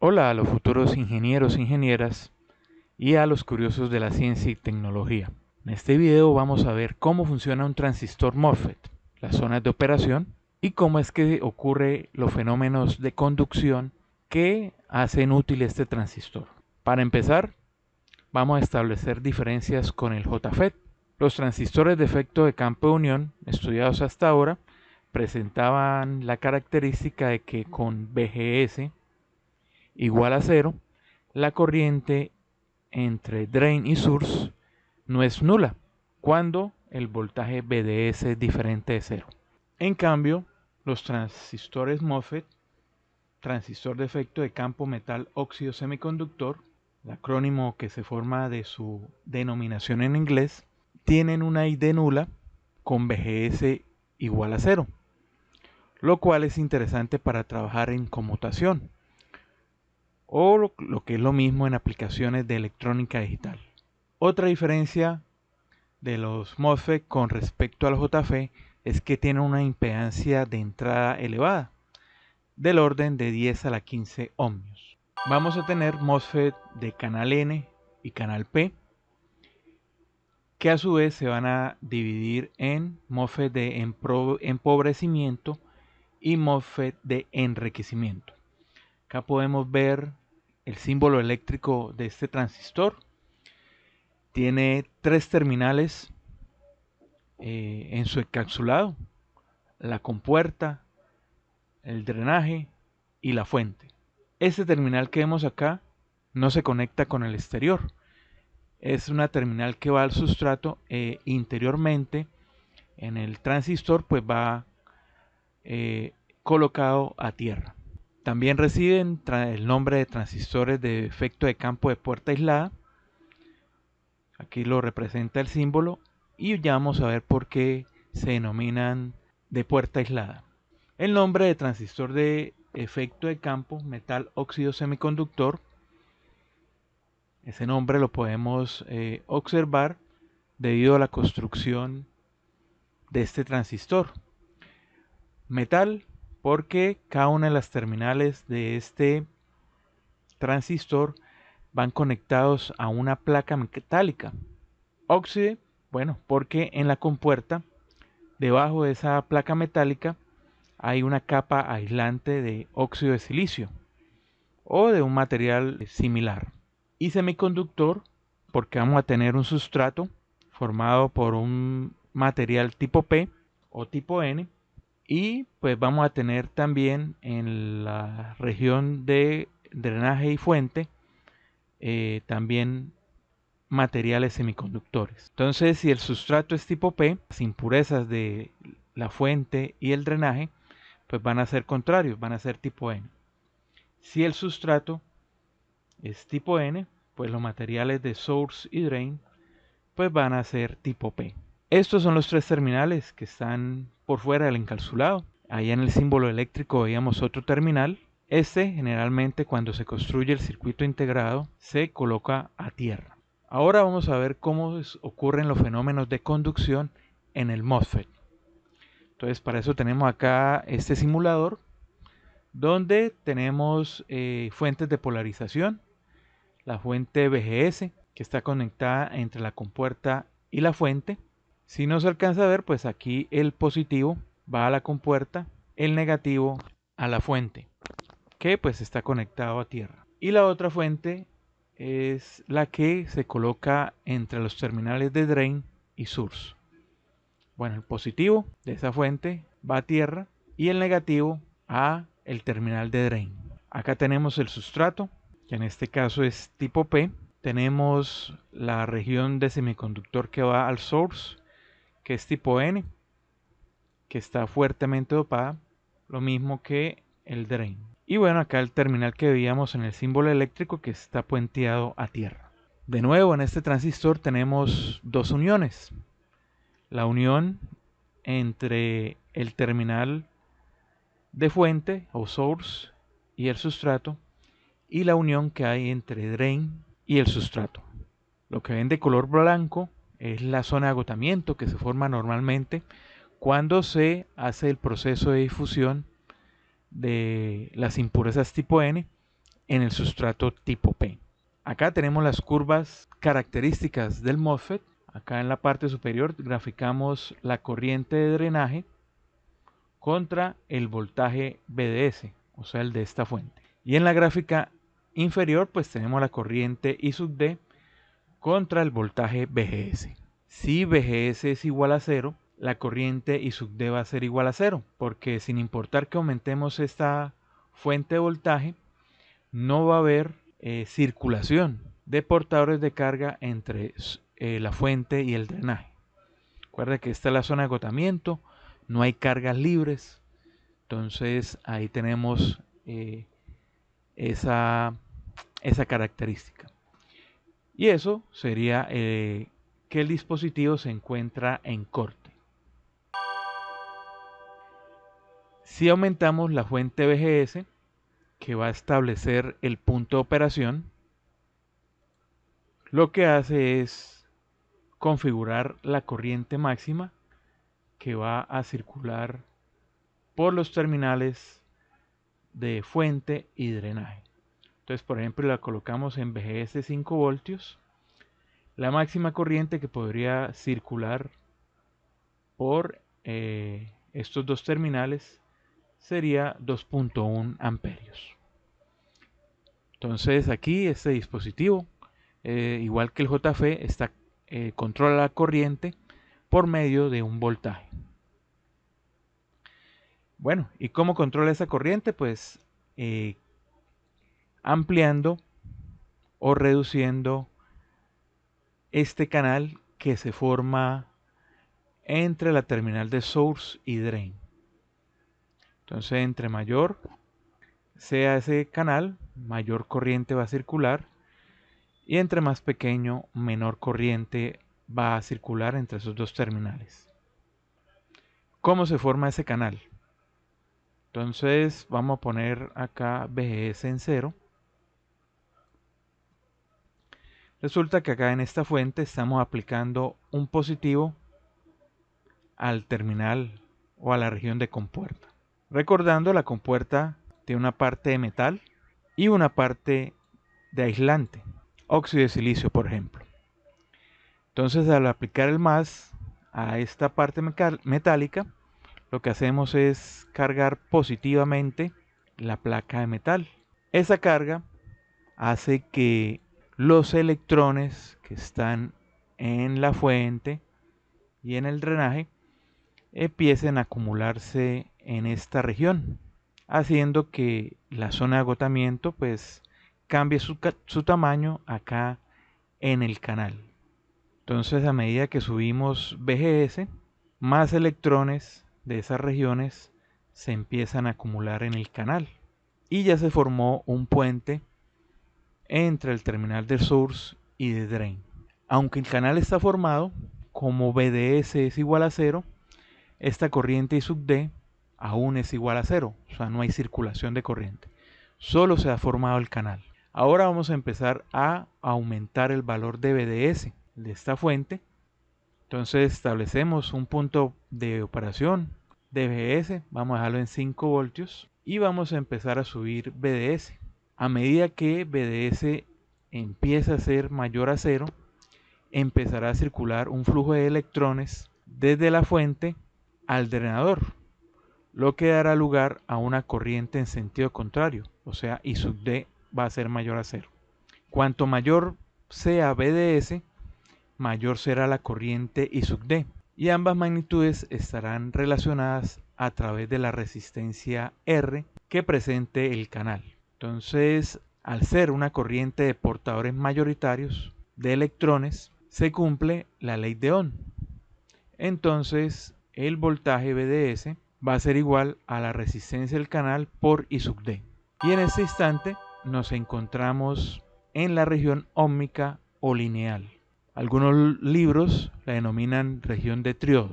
Hola a los futuros ingenieros e ingenieras y a los curiosos de la ciencia y tecnología. En este video vamos a ver cómo funciona un transistor MOSFET, las zonas de operación y cómo es que ocurre los fenómenos de conducción que hacen útil este transistor. Para empezar, vamos a establecer diferencias con el JFET. Los transistores de efecto de campo de unión estudiados hasta ahora presentaban la característica de que con VGS igual a cero, la corriente entre drain y source no es nula cuando el voltaje VDS es diferente de cero. En cambio, los transistores MOSFET, transistor de efecto de campo metal óxido semiconductor, el acrónimo que se forma de su denominación en inglés, tienen una ID nula con VGS igual a cero, lo cual es interesante para trabajar en conmutación o lo que es lo mismo en aplicaciones de electrónica digital. Otra diferencia de los MOSFET con respecto al JFET es que tienen una impedancia de entrada elevada, del orden de 10 a la 15 ohmios. Vamos a tener MOSFET de canal N y canal P, que a su vez se van a dividir en MOSFET de empobrecimiento y MOSFET de enriquecimiento. Acá podemos ver el símbolo eléctrico de este transistor. Tiene tres terminales en su encapsulado: la compuerta, el drenaje y la fuente. Este terminal que vemos acá no se conecta con el exterior. Es una terminal que va al sustrato interiormente en el transistor, pues va colocado a tierra. También reciben el nombre de transistores de efecto de campo de puerta aislada. Aquí lo representa el símbolo y ya vamos a ver por qué se denominan de puerta aislada. El nombre de transistor de efecto de campo metal óxido semiconductor, ese nombre lo podemos observar debido a la construcción de este transistor. Metal porque cada una de las terminales de este transistor van conectados a una placa metálica. Óxido, bueno, porque en la compuerta, debajo de esa placa metálica, hay una capa aislante de óxido de silicio o de un material similar. Y semiconductor, porque vamos a tener un sustrato formado por un material tipo P o tipo N, y pues vamos a tener también en la región de drenaje y fuente también materiales semiconductores. Entonces, si el sustrato es tipo P, las impurezas de la fuente y el drenaje pues van a ser contrarios, van a ser tipo N. Si el sustrato es tipo N, pues los materiales de source y drain pues van a ser tipo P. Estos son los tres terminales que están por fuera del encapsulado. Allá en el símbolo eléctrico veíamos otro terminal. Este generalmente cuando se construye el circuito integrado se coloca a tierra. Ahora vamos a ver cómo ocurren los fenómenos de conducción en el MOSFET. Entonces para eso tenemos acá este simulador donde tenemos fuentes de polarización, la fuente VGS que está conectada entre la compuerta y la fuente. Si no se alcanza a ver, pues aquí el positivo va a la compuerta, el negativo a la fuente, que pues está conectado a tierra. Y la otra fuente es la que se coloca entre los terminales de drain y source. Bueno, el positivo de esa fuente va a tierra y el negativo a el terminal de drain. Acá tenemos el sustrato, que en este caso es tipo P. Tenemos la región de semiconductor que va al source, que es tipo N, que está fuertemente dopada, lo mismo que el drain. Y bueno, acá el terminal que veíamos en el símbolo eléctrico que está puenteado a tierra. De nuevo, en este transistor tenemos dos uniones. La unión entre el terminal de fuente o source y el sustrato, y la unión que hay entre drain y el sustrato. Lo que ven de color blanco es la zona de agotamiento que se forma normalmente cuando se hace el proceso de difusión de las impurezas tipo N en el sustrato tipo P. Acá tenemos las curvas características del MOSFET. Acá en la parte superior graficamos la corriente de drenaje contra el voltaje BDS, o sea, el de esta fuente. Y en la gráfica inferior, pues tenemos la corriente I sub D contra el voltaje VGS. Si VGS es igual a 0, la corriente I sub D va a ser igual a 0, porque sin importar que aumentemos esta fuente de voltaje, no va a haber circulación de portadores de carga entre la fuente y el drenaje. Recuerda que esta es la zona de agotamiento, no hay cargas libres, entonces ahí tenemos esa característica. Y eso sería que el dispositivo se encuentra en corte. Si aumentamos la fuente VGS, que va a establecer el punto de operación, lo que hace es configurar la corriente máxima que va a circular por los terminales de fuente y drenaje. Entonces, por ejemplo, la colocamos en VGS 5 voltios. La máxima corriente que podría circular por estos dos terminales sería 2.1 amperios. Entonces aquí este dispositivo, igual que el JF, controla la corriente por medio de un voltaje. Bueno, ¿y cómo controla esa corriente? Pues ampliando o reduciendo este canal que se forma entre la terminal de source y drain. Entonces, entre mayor sea ese canal, mayor corriente va a circular, y entre más pequeño, menor corriente va a circular entre esos dos terminales. ¿Cómo se forma ese canal? Entonces vamos a poner acá VGS en 0. Resulta que acá en esta fuente estamos aplicando un positivo al terminal o a la región de compuerta. Recordando, la compuerta tiene una parte de metal y una parte de aislante, óxido de silicio, por ejemplo. Entonces, al aplicar el más a esta parte metálica, lo que hacemos es cargar positivamente la placa de metal. Esa carga hace que los electrones que están en la fuente y en el drenaje empiecen a acumularse en esta región, haciendo que la zona de agotamiento pues cambie su tamaño acá en el canal. Entonces, a medida que subimos VGS, más electrones de esas regiones se empiezan a acumular en el canal y ya se formó un puente entre el terminal de source y de drain. Aunque el canal está formado, como VDS es igual a 0, esta corriente I sub D aún es igual a 0, o sea, no hay circulación de corriente. Solo se ha formado el canal. Ahora vamos a empezar a aumentar el valor de VDS de esta fuente. Entonces establecemos un punto de operación de VDS, vamos a dejarlo en 5 voltios y vamos a empezar a subir VDS. A medida que VDS empieza a ser mayor a 0, empezará a circular un flujo de electrones desde la fuente al drenador, lo que dará lugar a una corriente en sentido contrario, o sea, I sub D va a ser mayor a 0. Cuanto mayor sea VDS, mayor será la corriente I sub D, y ambas magnitudes estarán relacionadas a través de la resistencia R que presente el canal. Entonces, al ser una corriente de portadores mayoritarios de electrones, se cumple la ley de Ohm. Entonces, el voltaje VDS va a ser igual a la resistencia del canal por I sub D. Y en este instante nos encontramos en la región óhmica o lineal. Algunos libros la denominan región de triodo.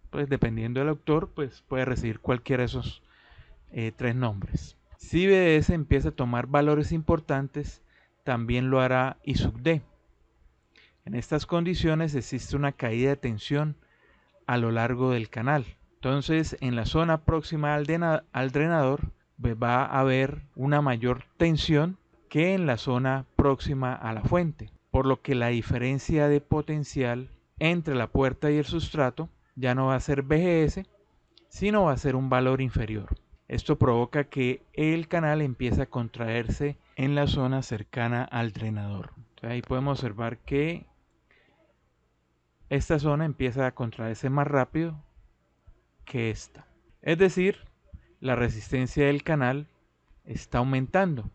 Pues dependiendo del autor, pues puede recibir cualquiera de esos tres nombres. Si VDS empieza a tomar valores importantes, también lo hará I sub D. En estas condiciones existe una caída de tensión a lo largo del canal. Entonces, en la zona próxima al drenador va a haber una mayor tensión que en la zona próxima a la fuente, por lo que la diferencia de potencial entre la puerta y el sustrato ya no va a ser VGS, sino va a ser un valor inferior. Esto provoca que el canal empiece a contraerse en la zona cercana al drenador. Entonces ahí podemos observar que esta zona empieza a contraerse más rápido que esta. Es decir, la resistencia del canal está aumentando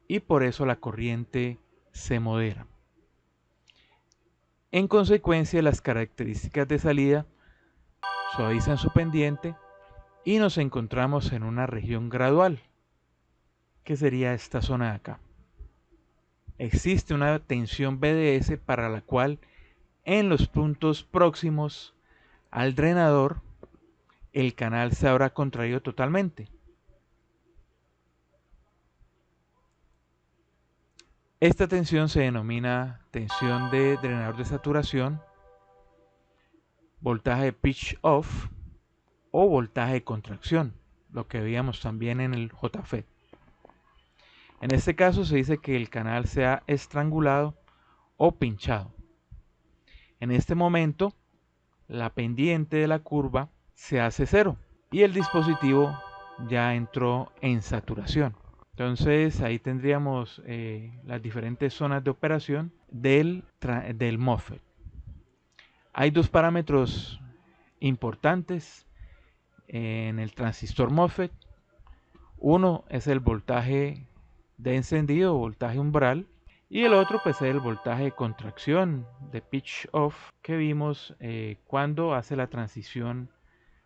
y por eso la corriente se modera. En consecuencia, las características de salida suavizan su pendiente y nos encontramos en una región gradual, que sería esta zona de acá. Existe una tensión BDS para la cual en los puntos próximos al drenador el canal se habrá contraído totalmente. Esta tensión se denomina tensión de drenador de saturación, voltaje de pitch off o voltaje de contracción, lo que veíamos también en el JFET. En este caso se dice que el canal se ha estrangulado o pinchado. En este momento, la pendiente de la curva se hace cero y el dispositivo ya entró en saturación. Entonces ahí tendríamos las diferentes zonas de operación del MOSFET. Hay dos parámetros importantes en el transistor MOSFET. Uno es el voltaje de encendido o voltaje umbral, y el otro pues es el voltaje de contracción de pitch off que vimos cuando hace la transición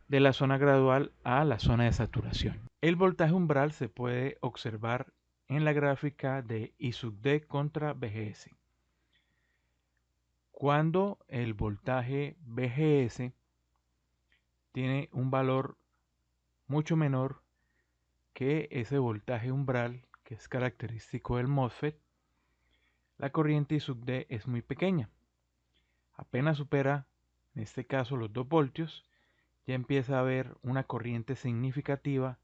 de la zona gradual a la zona de saturación. El voltaje umbral se puede observar en la gráfica de I sub D contra VGS. Cuando el voltaje VGS tiene un valor mucho menor que ese voltaje umbral que es característico del MOSFET, la corriente I sub D es muy pequeña. Apenas supera, en este caso, los 2 voltios, ya empieza a haber una corriente significativa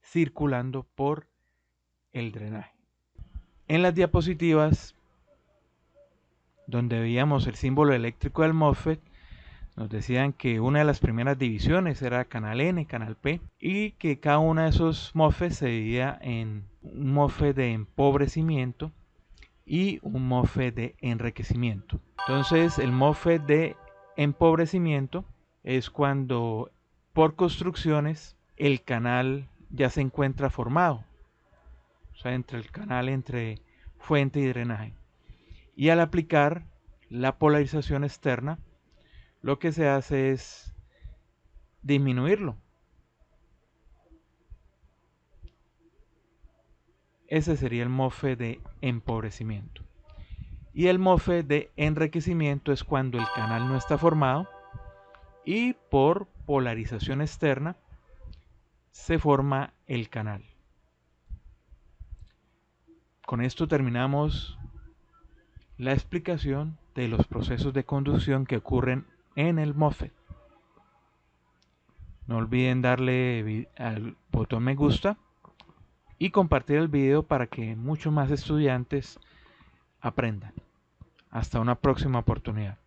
circulando por el drenaje. En las diapositivas donde veíamos el símbolo eléctrico del MOSFET, nos decían que una de las primeras divisiones era canal N, canal P, y que cada uno de esos MOSFET se dividía en un MOSFET de empobrecimiento y un MOSFET de enriquecimiento. Entonces el MOSFET de empobrecimiento es cuando por construcciones el canal ya se encuentra formado, o sea, entre el canal entre fuente y drenaje. Y al aplicar la polarización externa, lo que se hace es disminuirlo. Ese sería el MOSFET de empobrecimiento. Y el MOSFET de enriquecimiento es cuando el canal no está formado y por polarización externa se forma el canal. Con esto terminamos la explicación de los procesos de conducción que ocurren en el MOSFET. No olviden darle al botón me gusta y compartir el video para que muchos más estudiantes aprendan. Hasta una próxima oportunidad.